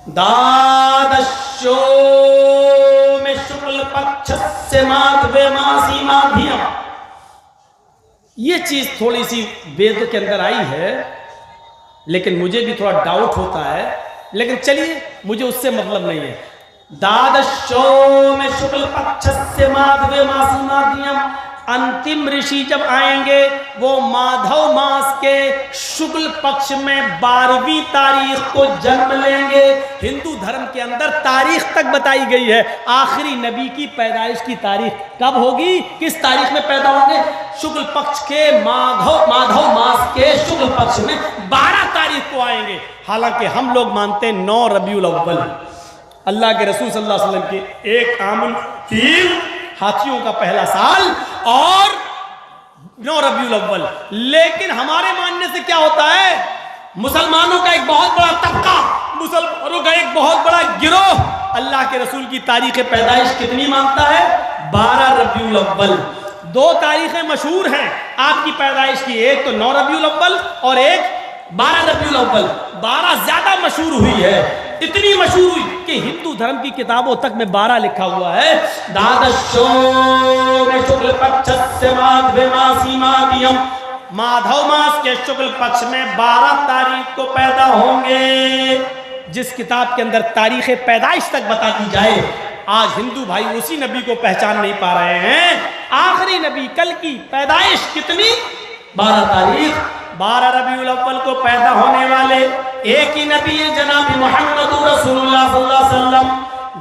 द्वादशो में शुक्ल पक्ष से माधवे मासी माध्यम। ये चीज थोड़ी सी वेद के अंदर आई है, लेकिन मुझे भी थोड़ा डाउट होता है, लेकिन चलिए मुझे उससे मतलब नहीं है। द्वादशो में शुक्ल पक्ष से माधवे मासी माध्यम। अंतिम ऋषि जब आएंगे वो माधव मास के शुक्ल पक्ष में 12वीं तारीख को जन्म लेंगे। हिंदू धर्म के अंदर तारीख तक बताई गई है, आखिरी नबी की पैदाइश की तारीख कब होगी, किस तारीख में पैदा होंगे। शुक्ल पक्ष के माधव मास के शुक्ल पक्ष में 12 तारीख को आएंगे। हालांकि हम लोग मानते हैं 9 रबीउल अव्वल, अल्लाह के रसूल सल्लल्लाहु अलैहि वसल्लम के एक आमुल फील हाथियों का पहला साल और 9 रबीउल अव्वल। लेकिन हमारे मानने से क्या होता है, मुसलमानों का एक बहुत बड़ा तबका, मुसलमानों का एक बहुत बड़ा गिरोह अल्लाह के रसूल की तारीख पैदाइश कितनी मानता है, 12 रबीउल अव्वल। 2 तारीखें मशहूर हैं आपकी पैदाइश की, एक तो 9 रबीउल अव्वल और एक 12 रबीउल अव्वल। 12 ज्यादा मशहूर हुई है, इतनी मशहूर हुई कि हिंदू धर्म की किताबों तक में 12 लिखा हुआ है। द्वादशो में शुक्ल पक्ष से माधवे मासी माध्यम। माधव मास के शुक्ल पक्ष में 12 तारीख को पैदा होंगे। जिस किताब के अंदर तारीख पैदाइश तक बता दी जाए, आज हिंदू भाई उसी नबी को पहचान नहीं पा रहे हैं। आखिरी नबी कल की पैदाइश कितनी, 12 तारीख, 12 रबीउल अव्वल को पैदा होने वाले एक ही नबी है जनाब मोहम्मद रसूलुल्लाह सल्लल्लाहु अलैहि वसल्लम,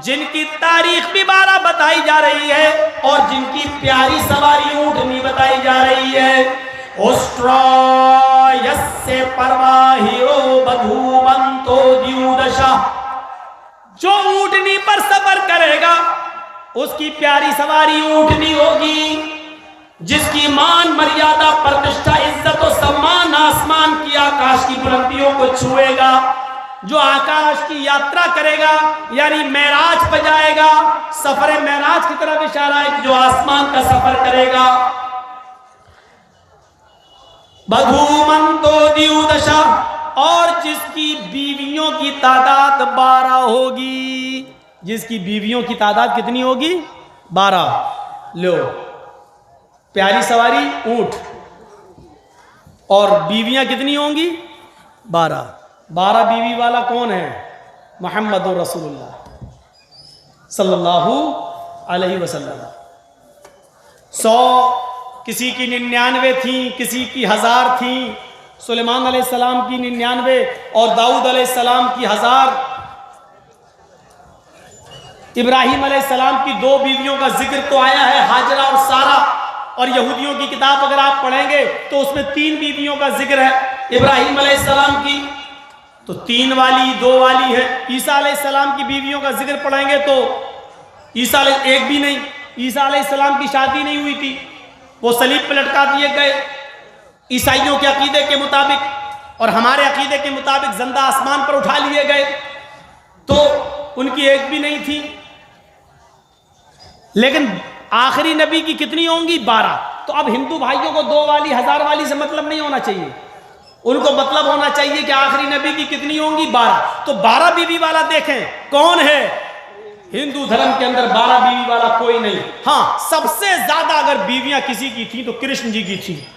जिनकी तारीख भी 12 बताई जा रही है और जिनकी प्यारी सवारी ऊँटनी बताई जा रही है। से परवाहिरो बधूमंतो द्युदशा, जो ऊँटनी पर सफर करेगा उसकी प्यारी सवारी ऊँटनी होगी, जिसकी मान मर्यादा प्रतिष्ठा इज्जत और सम्मान आसमान की आकाश की बुलंदियों को छुएगा। जो आकाश की यात्रा करेगा यानी मेराज पर जाएगा, सफर मेराज की तरफ इशारा है कि जो आसमान का सफर करेगा। बधूमंतो द्युदशा, और जिसकी बीवियों की तादाद 12 होगी। जिसकी बीवियों की तादाद कितनी होगी, 12। लो, प्यारी सवारी ऊंट और बीवियां कितनी होंगी, 12। 12 बीवी वाला कौन है, मोहम्मद रसूलुल्लाह सल्लल्लाहु अलैहि वसल्लम। 100, किसी की 99 थी, किसी की 1000 थी। सुलेमान अलैहिस्सलाम की 99 और दाऊद अलैहिस्सलाम की 1000। इब्राहिम अलैहिस्सलाम की 2 बीवियों का जिक्र तो आया है, हाजरा और सारा। और यहूदियों की किताब अगर आप पढ़ेंगे तो उसमें 3 बीवियों का जिक्र है इब्राहिम अलैहिस्सलाम की, तो 3 वाली 2 वाली है। ईसा अलैहिस्सलाम की बीवियों का जिक्र पढ़ेंगे तो ईसा एक भी नहीं, ईसा अलैहिस्सलाम की शादी नहीं हुई थी, वो सलीब पर लटका दिए गए। ईसाइयों के अकीदे के मुताबिक और हमारे अकीदे के मुताबिक जिंदा आसमान पर उठा लिए गए, तो उनकी एक भी नहीं थी। लेकिन आखिरी नबी की कितनी होंगी, 12। तो अब हिंदू भाइयों को 2 वाली 1000 वाली से मतलब नहीं होना चाहिए, उनको मतलब होना चाहिए कि आखिरी नबी की कितनी होंगी, 12। तो 12 बीवी वाला देखें कौन है, हिंदू धर्म के अंदर 12 बीवी वाला कोई नहीं। हाँ, सबसे ज्यादा अगर बीवियां किसी की थी तो कृष्ण जी की थी।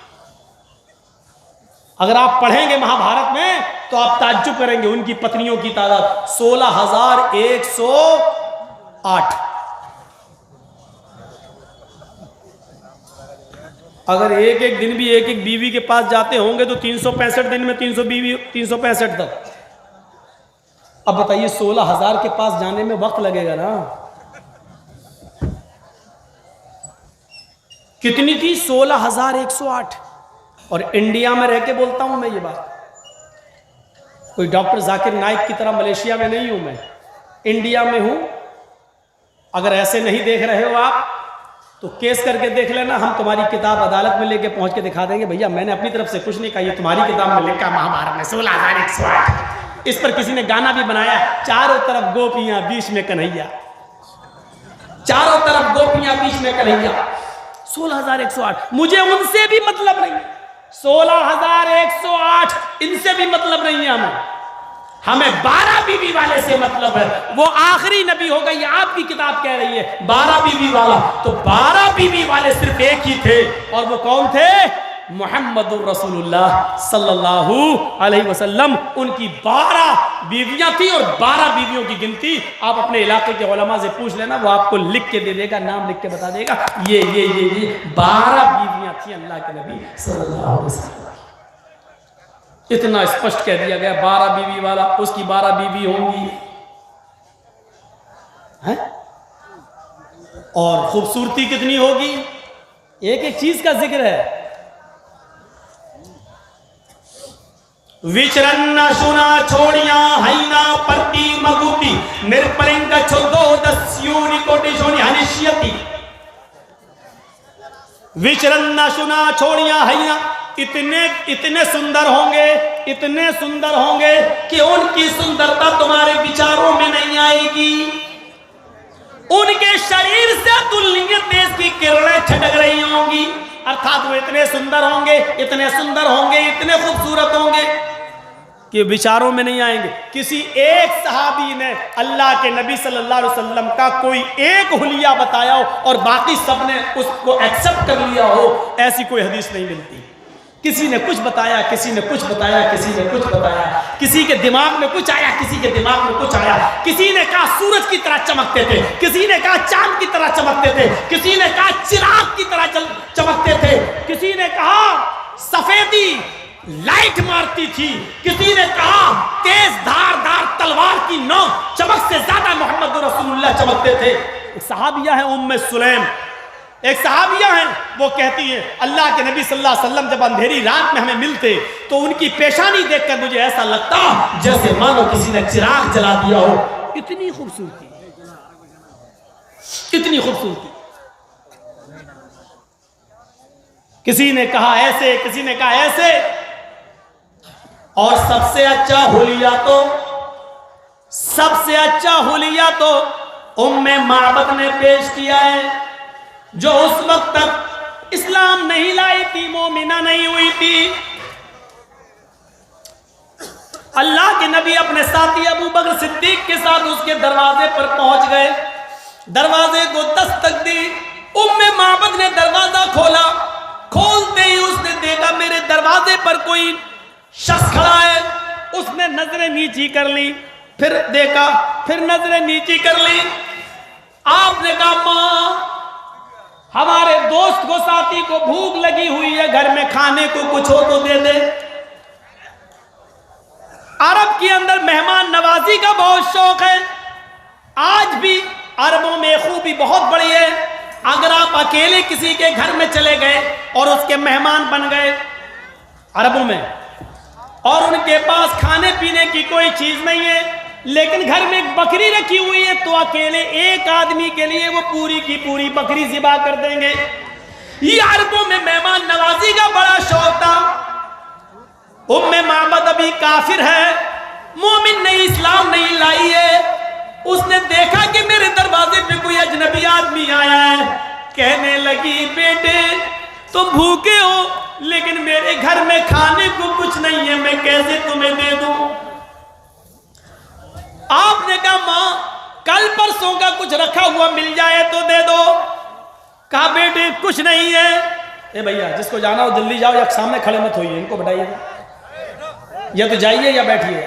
अगर आप पढ़ेंगे महाभारत में तो आप ताज्जुब करेंगे, उनकी पत्नियों की तादाद 16,108। अगर एक एक दिन भी एक एक बीवी के पास जाते होंगे तो 365 दिन में 300 बीवी, 365 तक। अब बताइए 16,000 के पास जाने में वक्त लगेगा ना। कितनी थी, 16,108। और इंडिया में रह के बोलता हूं मैं ये बात, कोई डॉक्टर जाकिर नाइक की तरह मलेशिया में नहीं हूं मैं, इंडिया में हूं। अगर ऐसे नहीं देख रहे हो आप तो केस करके देख लेना, हम तुम्हारी किताब अदालत में लेके पहुंच के दिखा देंगे। भैया मैंने अपनी तरफ से कुछ नहीं कहा, ये तुम्हारी किताब में लिखा महाभारत में 16,108। इस पर किसी ने गाना भी बनाया, चारों तरफ गोपियां बीच में कन्हैया, चारों तरफ गोपियां बीच में कन्हैया। 16,108, मुझे उनसे भी मतलब नहीं, 16,108 इनसे भी मतलब नहीं है हमें। हमें 12 बीवी वाले से मतलब है। वो आखिरी नबी होगा, ये आपकी किताब कह रही है 12 बीवी वाला। तो 12 बीवी वाले सिर्फ एक ही थे, और वो कौन थे? मुहम्मदुर रसूलुल्लाह सल्लल्लाहु अलैहि वसल्लम। उनकी 12 बीवियां थी, और 12 बीवियों की गिनती आप अपने इलाके के उलमा से पूछ लेना, वो आपको लिख के दे देगा, नाम लिख के बता देगा। ये 12 बीवियां थी अल्लाह के नबी सल्लल्लाहु अलैहि वसल्लम। इतना स्पष्ट कह दिया गया 12 बीवी वाला, उसकी 12 बीवी होंगी है? और खूबसूरती कितनी होगी, एक एक चीज का जिक्र है। विचरन्ना सुना छोड़िया हैना परती मगुती निर्पलिंग छोदो दस्यूनी कोटि सोनी हनिश्यति। विचरन्ना सुना छोड़िया हैना, इतने सुंदर होंगे, इतने सुंदर होंगे कि उनकी सुंदरता तुम्हारे विचारों में नहीं आएगी। उनके शरीर से तुल्य तेज की किरणें छटक रही होंगी, अर्थात वो इतने सुंदर होंगे, इतने सुंदर होंगे, इतने खूबसूरत होंगे कि विचारों में नहीं आएंगे। किसी एक सहाबी ने अल्लाह के नबी सल्लल्लाहु अलैहि वसल्लम का कोई एक हुलिया बताया हो और बाकी सब ने उसको एक्सेप्ट कर लिया हो, ऐसी कोई हदीस नहीं मिलती। किसी ने कुछ बताया, किसी ने कुछ बताया, किसी ने कुछ बताया, किसी के दिमाग में कुछ आया, किसी के दिमाग में कुछ आया। किसी ने कहा सूरज की तरह चमकते थे, किसी ने कहा चांद की तरह चमकते थे, किसी ने कहा चिराग की तरह चमकते थे, किसी ने कहा सफेदी लाइट मारती थी, किसी ने कहा तेज धारदार तलवार की नोक चमक से ज्यादा मोहम्मद रसूलुल्लाह चमकते थे। एक सहाबिया है उम्मे सुलैम, एक सहाबिया हैं, वो कहती हैं अल्लाह के नबी सल्लल्लाहु अलैहि वसल्लम जब अंधेरी रात में हमें मिलते तो उनकी पेशानी देखकर मुझे ऐसा लगता जैसे मानो किसी ने चिराग जला दिया हो। इतनी खूबसूरती, इतनी खूबसूरती। किसी ने कहा ऐसे, किसी ने कहा ऐसे। और सबसे अच्छा हुलिया तो उम्मे माबद ने पेश किया है, जो उस वक्त तक इस्लाम नहीं लाई थी, मोमिना नहीं हुई थी। अल्लाह के नबी अपने साथी अबू बकर सिद्दीक के साथ उसके दरवाजे पर पहुंच गए, दरवाजे को दस्तक दी। उम्मे माबद ने दरवाजा खोला, खोलते ही उसने देखा मेरे दरवाजे पर कोई शख्स खड़ा है। उसने नजरें नीची कर ली, फिर देखा, फिर नजरें नीची कर ली। आपने कहा मां, हमारे दोस्त को, साथी को भूख लगी हुई है, घर में खाने को कुछ हो तो दे दे। अरब के अंदर मेहमान नवाजी का बहुत शौक है। आज भी अरबों में खूबी बहुत बड़ी है। अगर आप अकेले किसी के घर में चले गए और उसके मेहमान बन गए अरबों में, और उनके पास खाने पीने की कोई चीज नहीं है, लेकिन घर में एक बकरी रखी हुई है, तो अकेले एक आदमी के लिए वो पूरी की पूरी बकरी ज़िबा कर देंगे। ये अरबों में मेहमान नवाजी का बड़ा शौक था। उम्मे माबद अभी काफिर है, मोमिन नहीं, इस्लाम नहीं लाई है। उसने देखा कि मेरे दरवाजे पे कोई अजनबी आदमी आया है। कहने लगी बेटे तुम भूखे हो, लेकिन मेरे घर में खाने को कुछ नहीं है, मैं कैसे तुम्हें दे दूं? आपने कहा मां, कल परसों का कुछ रखा हुआ मिल जाए तो दे दो। कहा बेटे कुछ नहीं है। ए भैया, जिसको जाना हो जल्दी जाओ, या सामने खड़े मत होइए, इनको बताइए, या तो जाइए या बैठिए।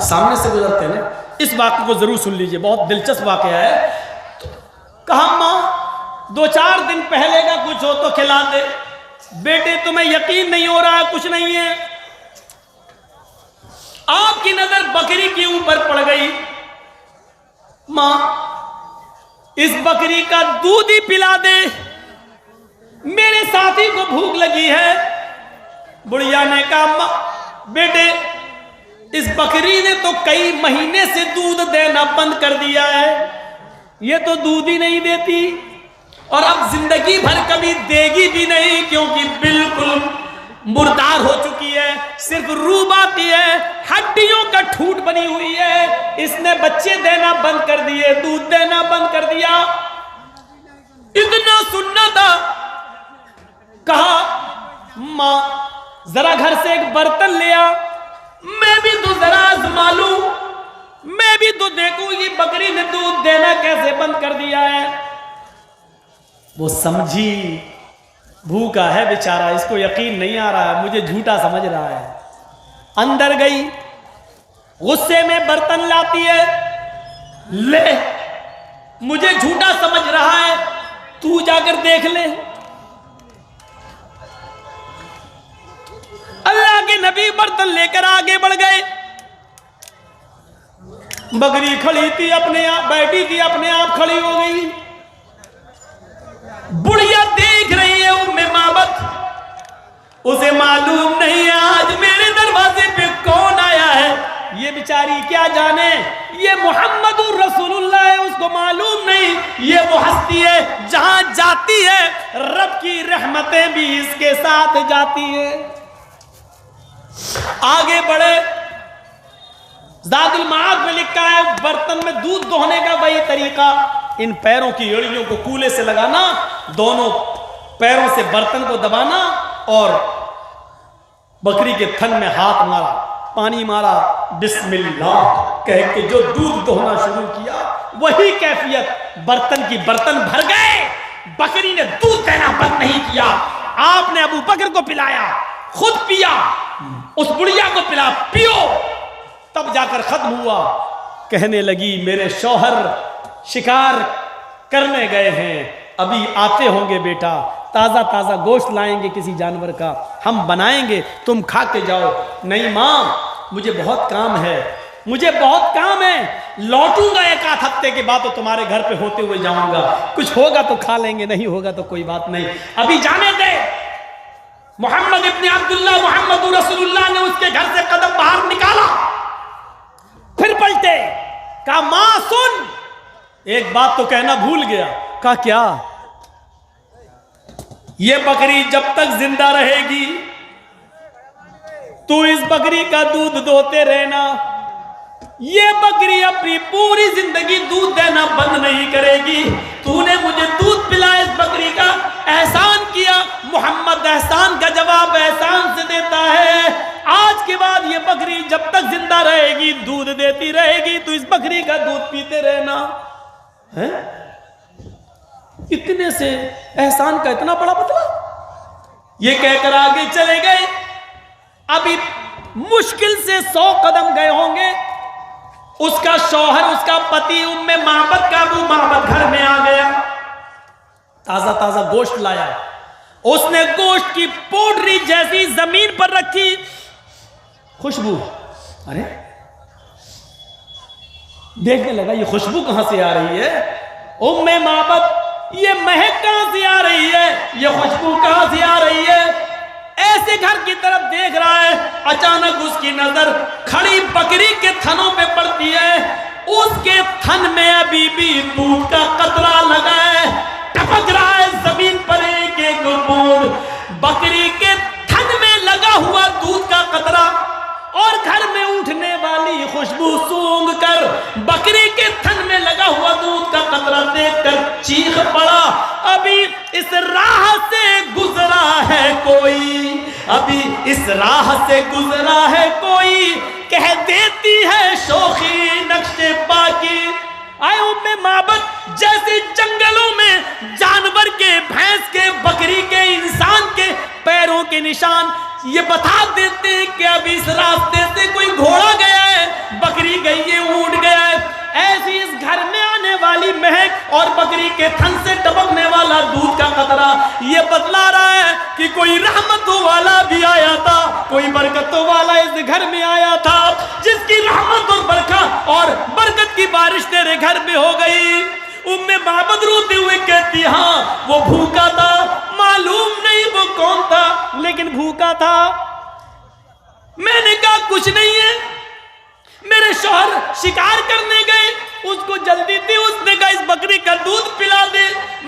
सामने से गुजरते हैं ना, इस वाक्य को जरूर सुन लीजिए, बहुत दिलचस्प वाकया है। तो कहा मां, 2-4 दिन पहले का कुछ हो तो खिला दे। बेटे तुम्हें यकीन नहीं हो रहा, कुछ नहीं है। आपकी नजर बकरी के ऊपर पड़ गई। मां, इस बकरी का दूध ही पिला दे, मेरे साथी को भूख लगी है। बुढ़िया ने कहा मां, बेटे इस बकरी ने तो कई महीने से दूध देना बंद कर दिया है, ये तो दूध ही नहीं देती, और अब जिंदगी भर कभी देगी भी नहीं, क्योंकि बिल्कुल मुर्दार हो चुकी है, सिर्फ रूह आती है, हड्डियों का ठूठ बनी हुई है। इसने बच्चे देना बंद कर दिए, दूध देना बंद कर दिया। इतना सुनना था। कहा मां, जरा घर से एक बर्तन ले आ, मैं भी तो जरा आजमा लूं, मैं भी तो देखूं ये बकरी ने दूध देना कैसे बंद कर दिया है। वो समझी भूखा है बेचारा, इसको यकीन नहीं आ रहा है, मुझे झूठा समझ रहा है। अंदर गई, गुस्से में बर्तन लाती है, ले मुझे झूठा समझ रहा है, तू जाकर देख ले। अल्लाह के नबी बर्तन लेकर आगे बढ़ गए। बकरी खड़ी थी, अपने आप बैठी थी, अपने आप खड़ी हो गई। बुढ़िया देख रही है उम्मे माबत, उसे मालूम नहीं है आज मेरे दरवाजे पे कौन आया है। ये बेचारी क्या जाने ये मोहम्मदुर रसूलुल्लाह है, उसको मालूम नहीं ये वो हस्ती है जहां जाती है रब की रहमतें भी इसके साथ जाती है। आगे बढ़े, ज़ादुल माद में लिखा है बर्तन में दूध दोहने का वही तरीका, इन पैरों की एड़ियों को कूले से लगाना, दोनों पैरों से बर्तन को दबाना और बकरी के थन में हाथ मारा, पानी मारा, बिस्मिल्लाह कह के जो दूध दोहना शुरू किया वही कैफियत, बर्तन की बर्तन भर गए। बकरी ने दूध देना बंद नहीं किया। आपने अबू बकर को पिलाया, खुद पिया, उस बुढ़िया को पिला, पियो, तब जाकर खत्म हुआ। कहने लगी मेरे शौहर शिकार करने गए हैं, अभी आते होंगे बेटा, ताज़ा ताज़ा गोश्त लाएंगे किसी जानवर का, हम बनाएंगे, तुम खा के जाओ। नहीं माँ, मुझे बहुत काम है, मुझे बहुत काम है, लौटूंगा एक आध हफ्ते के बाद तो तुम्हारे घर पे होते हुए जाऊंगा, कुछ होगा तो खा लेंगे, नहीं होगा तो कोई बात नहीं, अभी जाने दे। मोहम्मद इब्न अब्दुल्लाह मोहम्मद रसूलुल्लाह ने उसके घर से कदम बाहर निकाला, फिर पलटे, कहा मां सुन, एक बात तो कहना भूल गया। कहा क्या? ये बकरी जब तक जिंदा रहेगी तू इस बकरी का दूध दोते रहना, ये बकरी अपनी पूरी जिंदगी दूध देना बंद नहीं करेगी। तूने मुझे दूध पिलाया, इस बकरी का एहसान किया, मोहम्मद एहसान का जवाब एहसान से देता है। आज के बाद ये बकरी जब तक जिंदा रहेगी दूध देती रहेगी, तो इस बकरी का दूध पीते रहना है। इतने से एहसान का इतना बड़ा मतलब, ये कहकर आगे चले गए। अभी मुश्किल से 100 कदम गए होंगे, उसका शौहर, उसका पति उम्मे माबद का अबू माबद घर में आ गया, ताजा ताजा गोश्त लाया। उसने गोश्त की पोटली जैसी जमीन पर रखी, खुशबू, अरे देखने लगा ये खुशबू कहां से आ रही है। उम्मे माबद, ये महक कहां से आ रही है, ये खुशबू कहां से आ रही है। ऐसे घर की तरफ देख रहा है, अचानक उसकी नजर खड़ी बकरी के थनों पे पड़ती है। उसके थन में अभी भी दूध का कतरा लगा है, टपक रहा है जमीन पर एक एक बूंद। बकरी के थन में लगा हुआ दूध का कतरा और घर में उठने वाली खुशबू सूंघ कर बकरी के थन में लगा हुआ दूध का कतरा देखकर चीख पड़ा, अभी इस राह से गुजरा है कोई, अभी इस राह से गुजरा है कोई, कह देती है शोखी नक्शे पाकी। आए उम्मे माबद जैसे जंगलों में जानवर के, भैंस के, बकरी के, इंसान के पैरों के निशान ये बता देते हैं कि अभी इस रास्ते से कोई घोड़ा गया है, बकरी गई है, ऊंट गया है। ऐसी इस घर में आने वाली महक और बकरी के थन से टपकने वाला दूध का कतरा ये बतला रहा है कि कोई रहमतों वाला भी आया था, कोई बरकतों वाला इस घर में आया था, जिसकी रहमत और बरकत और बरकत की बारिश तेरे घर में हो गई। उम्मे माबद रोते हुए कहती, हाँ वो भूखा था, मालूम नहीं वो कौन था, लेकिन भूखा था। मैंने कहा कुछ नहीं है, मेरे शौहर शिकार करने गए, उसको जल्दी थी, उसने कहा इस बकरी का दूध पिला दे।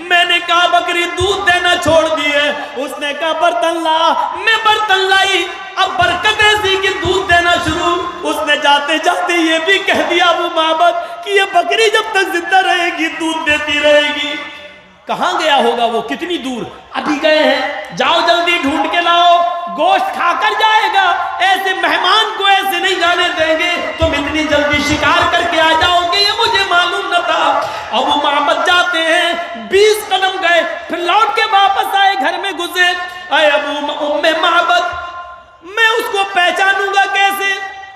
मैंने कहा बकरी दूध देना छोड़ दी है, उसने कहा बर्तन ला, मैं बर्तन लाई, अब बरकत ऐसी कि दूध देना शुरू। उसने जाते जाते ये भी कह दिया अबू माबद कि ये बकरी जब तक जिंदा रहेगी दूध देती रहेगी। कहां गया होगा वो, कितनी दूर? अभी गए हैं, जाओ जल्दी ढूंढ के लाओ। गोश्त खाकर जाएगा, ऐसे मेहमान को ऐसे नहीं जाने देंगे, तुम इतनी जल्दी शिकार करके आ जाओगे, ये मुझे मालूम न था। अबू माबद जाते हैं, 20 कदम गए, फिर लौट के वापस आए, घर में घुसे। अरे अबू उम्मे माबद, मैं उसको पहचानूंगा कैसे,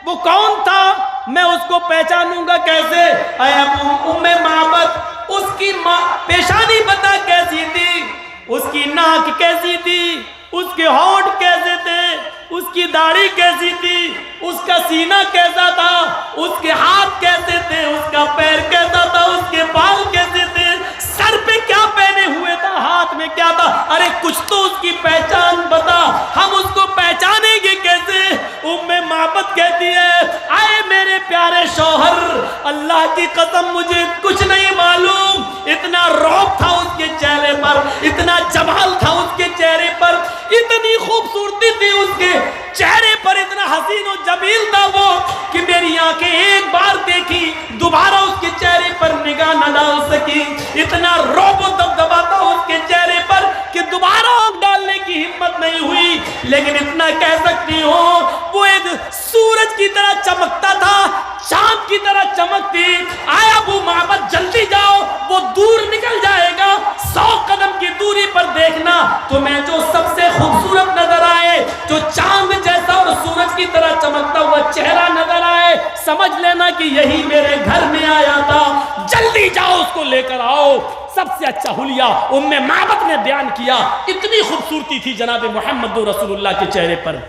वो कौन था, मैं उसको पहचानूंगा कैसे। अरे अबू उम्मे माबद, उसकी पेशानी पता कैसी थी, उसकी नाक कैसी थी, उसके होंठ कैसे थे, उसकी दाढ़ी कैसी थी, उसका सीना कैसा था, उसके हाथ कैसे थे, उसका पैर कैसा था, उसके बाल कैसे थे, सर पे क्या पहने हुए था, हाथ में क्या था। अरे कुछ तो उसकी पहचान बता, हम उसको पहचानेंगे कैसे। उम्मे माबद कहती है, आए मेरे प्यारे शौहर, अल्लाह की कसम मुझे कुछ नहीं मालूम, इतना रौब था उसके चेहरे पर, इतना जमाल था उसके चेहरे पर, इतनी खूबसूरती थी उसके चेहरे पर, इतना हसीन और जमील था वो कि मेरी आंखें एक बार देखी, दोबारा उसके चेहरे पर निगाह न डाल सकी। इतना रौब और दबदबा था उसके चेहरे पर कि दोबारा आंख डालने की हिम्मत नहीं हुई। लेकिन इतना कह सकती हो, वो एक सूरज की तरह चमकता था, चांद की तरह चमकती। आया अबू माबद, जल्दी जाओ, वो दूर निकल जाएगा, 100 कदम की दूरी पर देखना तुम्हें जो सबसे खूबसूरत नजर आए, जो चांद जैसा और सूरज की तरह चमकता हुआ चेहरा नजर आए, समझ लेना कि यही मेरे घर में आया था, जल्दी जाओ उसको लेकर आओ। सबसे अच्छा हुलिया उम्मे माबद ने बयान किया, इतनी खूबसूरती थी जनाब मोहम्मद रसूलुल्लाह के चेहरे पर।